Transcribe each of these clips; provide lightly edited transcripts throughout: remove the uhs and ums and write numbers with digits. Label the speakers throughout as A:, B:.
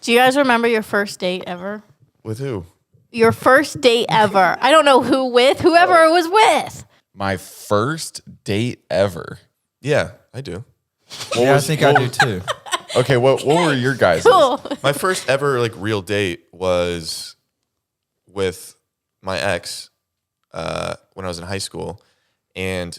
A: Do you guys remember your first date ever?
B: With who?
A: Your first date ever. I don't know who with, whoever it was with.
C: My first date ever.
B: Yeah, I do.
D: I think I do too.
C: Okay, what were your guys'?
A: Cool.
B: My first ever like real date was with my ex when I was in high school, and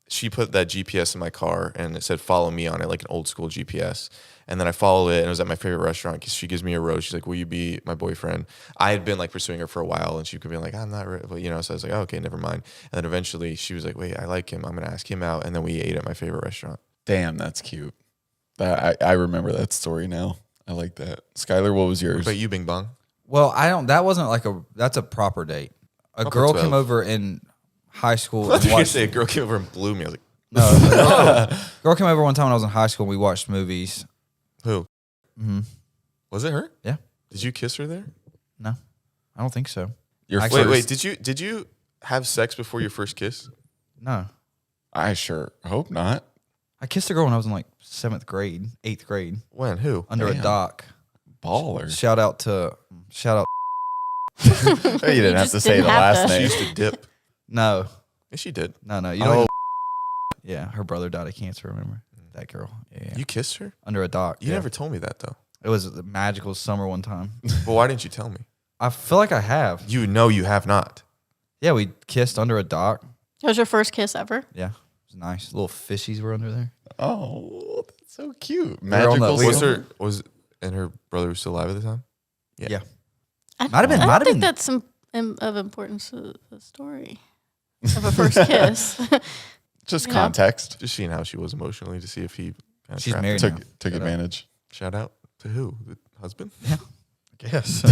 B: she put that GPS in my car and it said "follow me" on it, like an old school GPS. And then I followed it, and it was at my favorite restaurant because she gives me a rose. She's like, "Will you be my boyfriend?" I had been like pursuing her for a while, and she could be like, "I'm not," but you know. So I was like, oh, "Okay, never mind." And then eventually, she was like, "Wait, I like him. I'm gonna ask him out." And then we ate at my favorite restaurant.
C: Damn, that's cute. I remember that story now. I like that. Skylar, what was yours?
B: But you, Bing Bong.
D: Well, that wasn't like that's a proper date. A girl
B: 12.
D: came over in high school
B: I
D: and
B: was gonna
D: watched.
B: say a girl came over and blew me. I was like,
D: No, girl came over one time when I was in high school and we watched movies.
B: "Who?
D: Mm-hmm.
B: Was it her?
D: Yeah.
B: Did you kiss her there?
D: No, I don't think so.
C: Your
D: Actually-
C: first?
B: Wait. Did you have sex before your first kiss?
D: No,
C: I sure hope not.
D: I kissed a girl when I was in like 7th grade, 8th grade,
B: When? Who?
D: under a
C: Damn.
D: dock.
C: Baller.
D: Shout out.
C: You didn't have to say the last
B: She
C: name.
B: used to dip.
D: No,
B: Yes, she did.
D: you don't.
B: Oh,
D: even- Yeah, her brother died of cancer. Remember that girl? Yeah,
B: you kissed her?
D: under a dock.
B: You
D: yeah.
B: never told me that though.
D: It was a magical summer one time.
B: Well, why didn't you tell me?
D: I feel like I have.
B: You know you have not.
D: Yeah, we kissed under a dock.
A: That was your first kiss ever?
D: Yeah, it was nice. Little fishies were under there.
C: Oh, that's so cute.
D: on
C: Magical.
D: the wheel.
B: And her brother was still alive at the time?
D: Yeah.
A: I
D: Might have been-
A: I
D: might have
A: don't think
D: been-
A: that's of importance to the story of a first kiss.
C: Just
A: Yeah.
C: context.
B: Just seeing how she was emotionally to see if he kinda
D: She's
B: trapped
D: married
B: her.
D: now.
C: Took advantage.
B: Shout out to who? The husband?
D: Yes.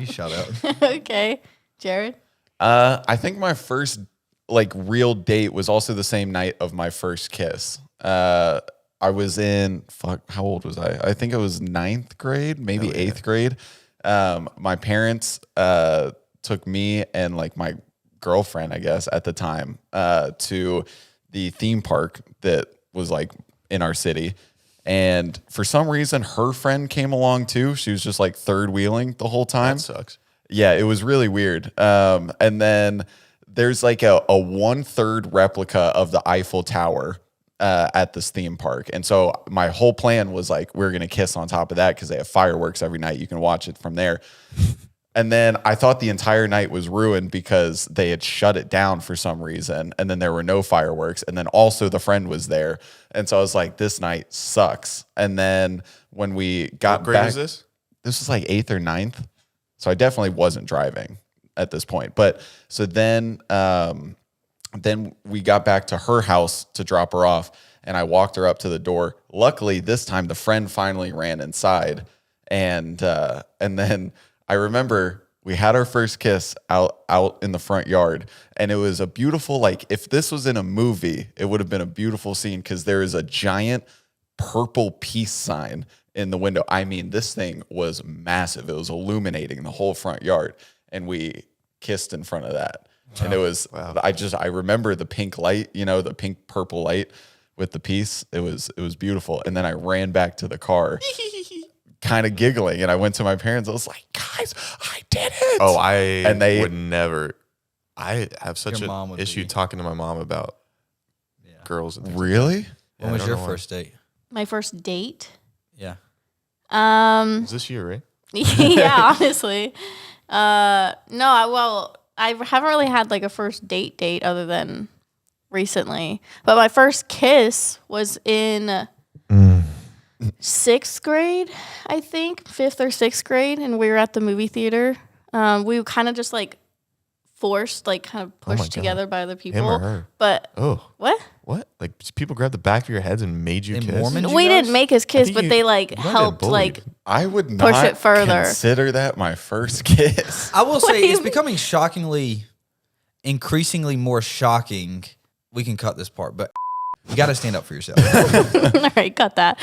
D: You shout out.
A: Okay. Jared?
C: I think my first like real date was also the same night of my first kiss. I was in how old was I? I think it was 9th grade, maybe 8th grade. My parents took me and like my girlfriend, I guess, at the time, to the theme park that was like in our city. And for some reason, her friend came along too. She was just like third wheeling the whole time.
B: That sucks.
C: Yeah, it was really weird. And then there's like a 1/3 replica of the Eiffel Tower at this theme park. And so my whole plan was like, we're going to kiss on top of that because they have fireworks every night. You can watch it from there. And then I thought the entire night was ruined because they had shut it down for some reason. And then there were no fireworks. And then also the friend was there. And so I was like, this night sucks. And then when we got
B: What grade
C: back,
B: was this?
C: this was like 8th or 9th. So I definitely wasn't driving at this point. But so then we got back to her house to drop her off. And I walked her up to the door. Luckily, this time the friend finally ran inside. And then I remember we had our first kiss out in the front yard, and it was a beautiful, like if this was in a movie, it would have been a beautiful scene because there is a giant purple peace sign in the window. I mean, this thing was massive. It was illuminating the whole front yard, and we kissed in front of that. Wow. And it was, I remember the pink light, the pink purple light with the peace. It was beautiful. And then I ran back to the car. Kind of giggling, and I went to my parents. I was like, "Guys, I did it!"
B: Oh,
C: they
B: would never. I have such
D: Your
B: an
D: mom would
B: issue
D: be-
B: talking to my mom about girls. And things.
C: Really?
B: Yeah,
D: When
B: I
D: was
B: don't
D: your
B: know why.
D: first date?
A: My first date?
D: Yeah.
B: Was this you, right?
A: Yeah, honestly. I haven't really had like a first date other than recently. But my first kiss was in 6th grade, I think, 5th or 6th grade, and we were at the movie theater. We kind of just like forced, like kind of pushed together by other people.
B: Him or her?
A: But
B: What? Like people grabbed the back of your heads and made you
D: In
B: kiss?
D: Mormon?
A: we
D: guys?
A: didn't make us kiss,
B: think
A: but
B: you-
A: they like
B: you might have
A: helped
B: bullied.
A: like
C: I would
A: Push
C: not
A: it further.
C: consider that my first kiss.
D: I will
A: What
D: say
A: do you
D: it's
A: mean?
D: becoming increasingly more shocking. We can cut this part, but you got to stand up for yourself.
A: all right, got that.